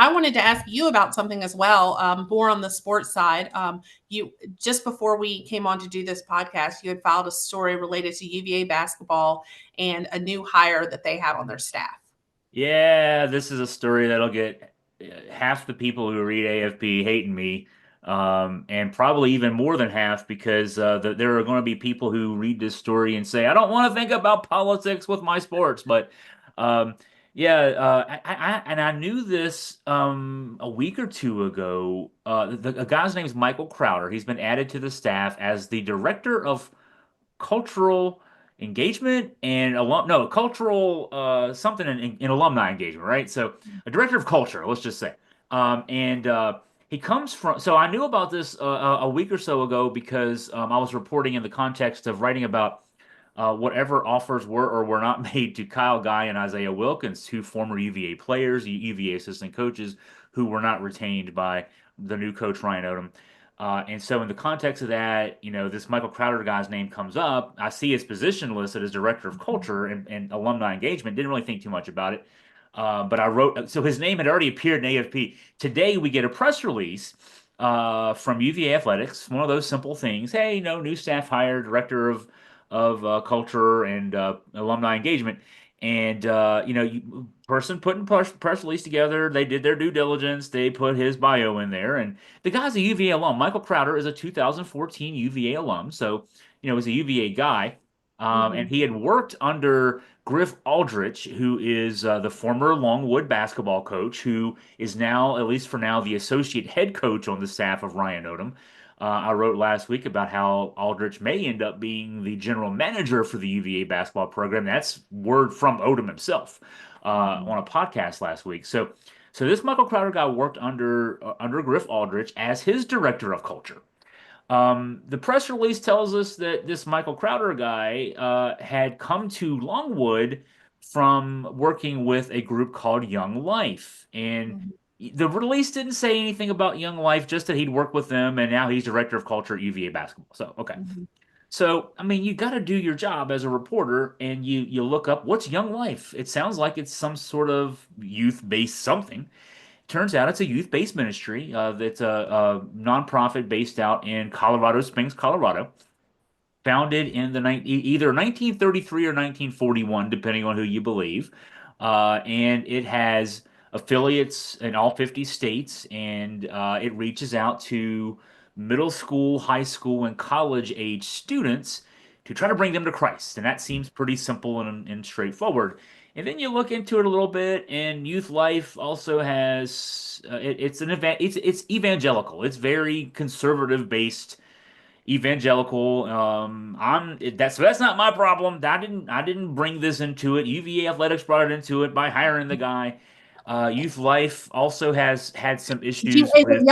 I wanted to ask you about something as well, more on the sports side. You just before we came on to do this podcast, you had filed a story related to UVA basketball and a new hire that they have on their staff. Yeah, this is a story that'll get half the people who read AFP hating me, and probably even more than half because there are going to be people who read this story and say, "I don't want to think about politics with my sports." But um, yeah, and I knew this a week or two ago. A guy's name is Michael Crowder. He's been added to the staff as the director of cultural engagement and cultural something in alumni engagement, right? So a director of culture, let's just say. And he comes from, so I knew about this a week or so ago because I was reporting in the context of writing about whatever offers were or were not made to Kyle Guy and Isaiah Wilkins, two former UVA players, UVA assistant coaches who were not retained by the new coach Ryan Odom. And so, in the context of that, this Michael Crowder guy's name comes up. I see his position listed as director of culture and alumni engagement. Didn't really think too much about it. But I wrote, so his name had already appeared in AFP. Today, we get a press release from UVA Athletics. One of those simple things. Hey, new staff hire, director of culture and alumni engagement. And person putting press release together. They did their due diligence. They put his bio in there, and the guy's a UVA alum. Michael Crowder is a 2014 UVA alum, so he's a UVA guy, and Mm-hmm. he had worked under Griff Aldrich, who is the former Longwood basketball coach, who is now, at least for now, the associate head coach on the staff of Ryan Odom. I wrote last week about how Aldrich may end up being the general manager for the UVA basketball program. That's word from Odom himself on a podcast last week. So this Michael Crowder guy worked under Griff Aldrich as his director of culture. The press release tells us that this Michael Crowder guy had come to Longwood from working with a group called Young Life, and the release didn't say anything about Young Life, just that he'd worked with them, and now he's director of culture at UVA basketball. So okay. Mm-hmm. So, I mean, you got to do your job as a reporter and you look up what's Young Life. It sounds like it's some sort of youth-based something. Turns out it's a youth-based ministry that's a nonprofit based out in Colorado Springs, Colorado, founded in either 1933 or 1941, depending on who you believe. And it has affiliates in all 50 states, and it reaches out to middle school, high school, and college age students to try to bring them to Christ. And that seems pretty simple and straightforward. And then you look into it a little bit, and Youth Life also has it's an event. It's evangelical. It's very conservative based evangelical. That's not my problem. I didn't bring this into it. UVA Athletics brought it into it by hiring the guy. Youth Life also has had some issues Is it with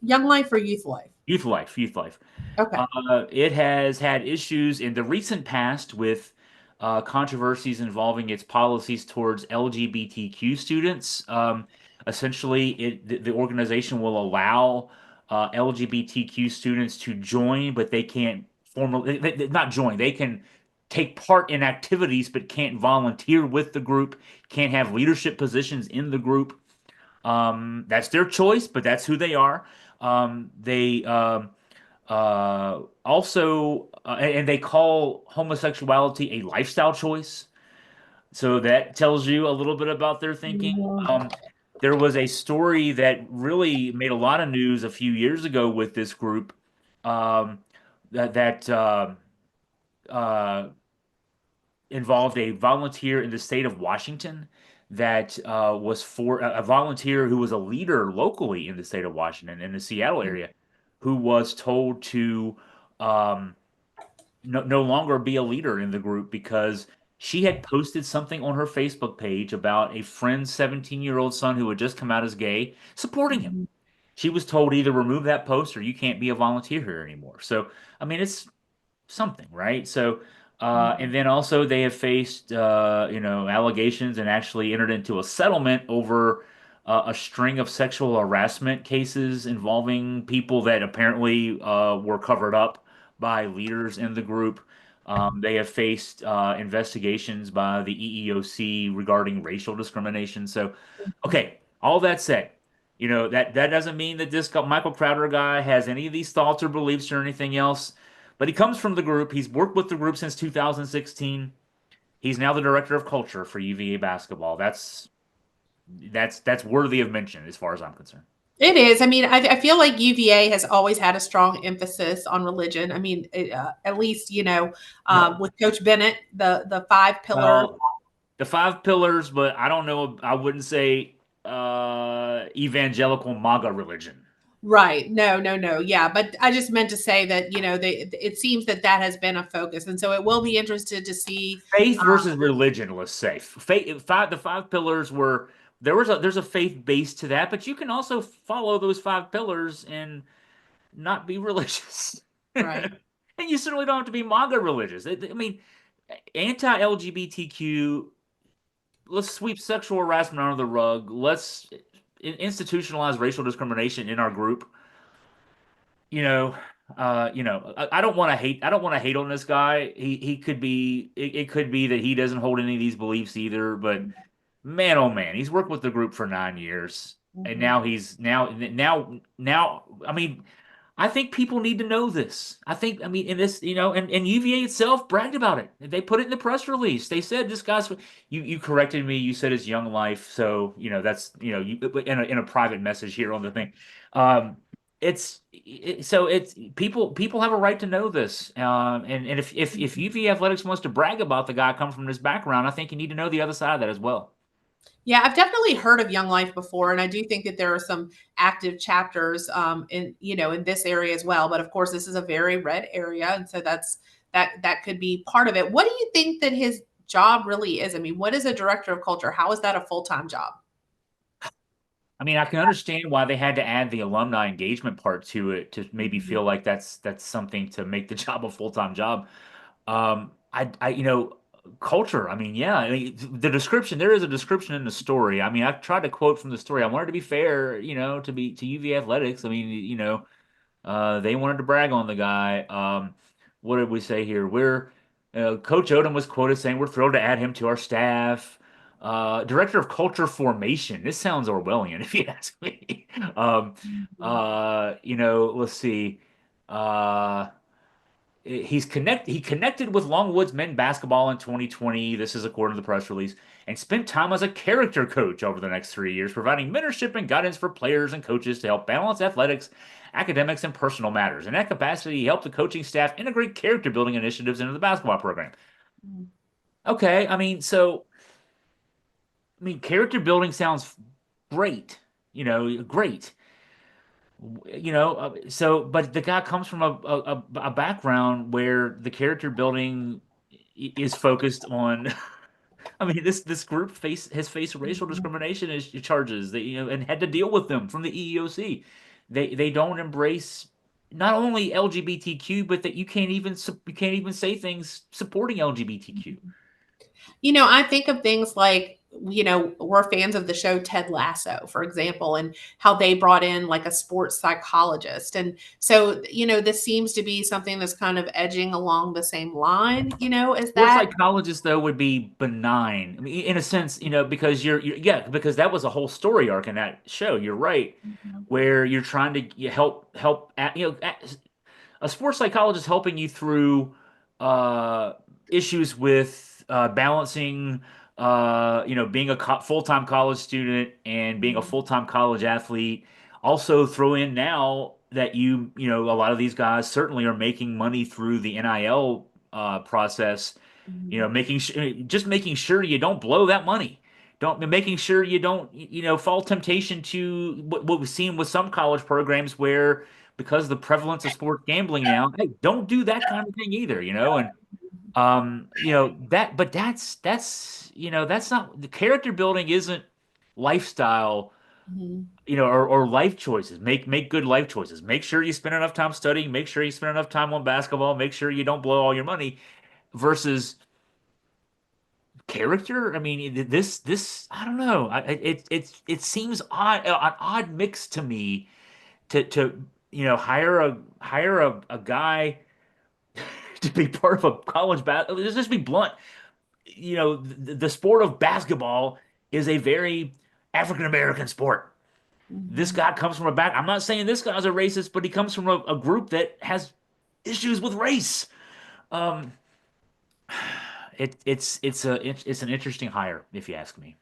Young Life or Youth Life? Youth Life. Youth Life. Okay. It has had issues in the recent past with controversies involving its policies towards LGBTQ students. Essentially, the organization will allow LGBTQ students to join, but they can't formally not join. They can take part in activities, but can't volunteer with the group. Can't have leadership positions in the group. That's their choice, but that's who they are. They also, and they call homosexuality a lifestyle choice. So that tells you a little bit about their thinking. Um, there was a story that really made a lot of news a few years ago with this group um, that uh, involved a volunteer in the state of Washington that was for a volunteer who was a leader locally in the state of Washington in the Seattle area, who was told to um, no longer be a leader in the group because she had posted something on her Facebook page about a friend's 17-year-old son who had just come out as gay, supporting him. Mhm. She was told either remove that post or you can't be a volunteer here anymore. So, I mean, it's something, right? So, and then also they have faced, allegations and actually entered into a settlement over a string of sexual harassment cases involving people that apparently were covered up by leaders in the group. They have faced investigations by the EEOC regarding racial discrimination. So, okay, all that said. That doesn't mean that this Michael Crowder guy has any of these thoughts or beliefs or anything else. But he comes from the group. He's worked with the group since 2016. He's now the director of culture for UVA basketball. That's worthy of mention as far as I'm concerned. It is. I mean, I feel like UVA has always had a strong emphasis on religion. I mean, at least with Coach Bennett, the five pillars. Well, the five pillars, but I don't know. I wouldn't say evangelical MAGA religion. Right. No, no, no. Yeah, but I just meant to say that it seems that that has been a focus, and so it will be interested to see. Faith versus religion, let's say. The five pillars were there's a faith base to that, but you can also follow those five pillars and not be religious. Right. And you certainly don't have to be MAGA religious. I mean, anti-LGBTQ, let's sweep sexual harassment under the rug. Let's institutionalize racial discrimination in our group. you know, I don't want to hate. I don't want to hate on this guy. He could be. It could be that he doesn't hold any of these beliefs either. But man, oh man, he's worked with the group for 9 years, and Mhm. now he's now. I mean, I think people need to know this. I mean, in this, and UVA itself bragged about it. They put it in the press release. They said this guy's. You corrected me. You said it's young life. So that's in a private message here on the thing. Um, it's people have a right to know this. And if UVA athletics wants to brag about the guy coming from this background, I think you need to know the other side of that as well. Yeah, I've definitely heard of Young Life before, and I do think that there are some active chapters in this area as well. But of course, this is a very red area, and so that could be part of it. What do you think that his job really is? I mean, what is a director of culture? How is that a full-time job? I mean, I can understand why they had to add the alumni engagement part to it to maybe Mhm. feel like that's something to make the job a full-time job. Culture. I mean, yeah, I mean, the description. There is a description in the story. I mean, I tried to quote from the story. I wanted to be fair, to UV Athletics. I mean, they wanted to brag on the guy. What did we say here? Coach Odom was quoted saying, "We're thrilled to add him to our staff." Director of Culture Formation. This sounds Orwellian, if you ask me. Let's see. Uh, he connected with Longwood's men basketball in 2020. This is according to the press release, and spent time as a character coach over the next 3 years, providing mentorship and guidance for players and coaches to help balance athletics, academics, and personal matters. In that capacity, he helped the coaching staff integrate character building initiatives into the basketball program. Okay, character building sounds great. Great. But the guy comes from a background where the character building is focused on. I mean, this group has faced racial Mhm. discrimination as charges, and had to deal with them from the EEOC. They don't embrace not only LGBTQ, but that you can't even say things supporting LGBTQ. I think of things like, we're fans of the show Ted Lasso, for example, and how they brought in like a sports psychologist. And so, this seems to be something that's kind of edging along the same line, as Sports that. psychologist though would be benign. I mean, in a sense, because yeah, because that was a whole story arc in that show. You're right, Mhm. where you're trying to a sports psychologist helping you through issues with balancing, being a full-time college student and being a Mhm. full-time college athlete. Also, throw in now that a lot of these guys certainly are making money through the NIL process. Mhm. Making sure you don't blow that money. Don't making sure you don't fall temptation to what we've seen with some college programs where because of the prevalence of sports gambling now, hey, don't do that kind of thing either, and that, but that's not the character building isn't lifestyle, Mhm. or life choices. Make good life choices. Make sure you spend enough time studying. Make sure you spend enough time on basketball. Make sure you don't blow all your money versus character. I mean, this I don't know. It seems an odd mix to me to hire a guy to be part of a college basketball. Let's just be blunt. The sport of basketball is a very African American sport. This Mhm. guy comes from a back. I'm not saying this guy's a racist, but he comes from a group that has issues with race. Um, it's an interesting hire, if you ask me.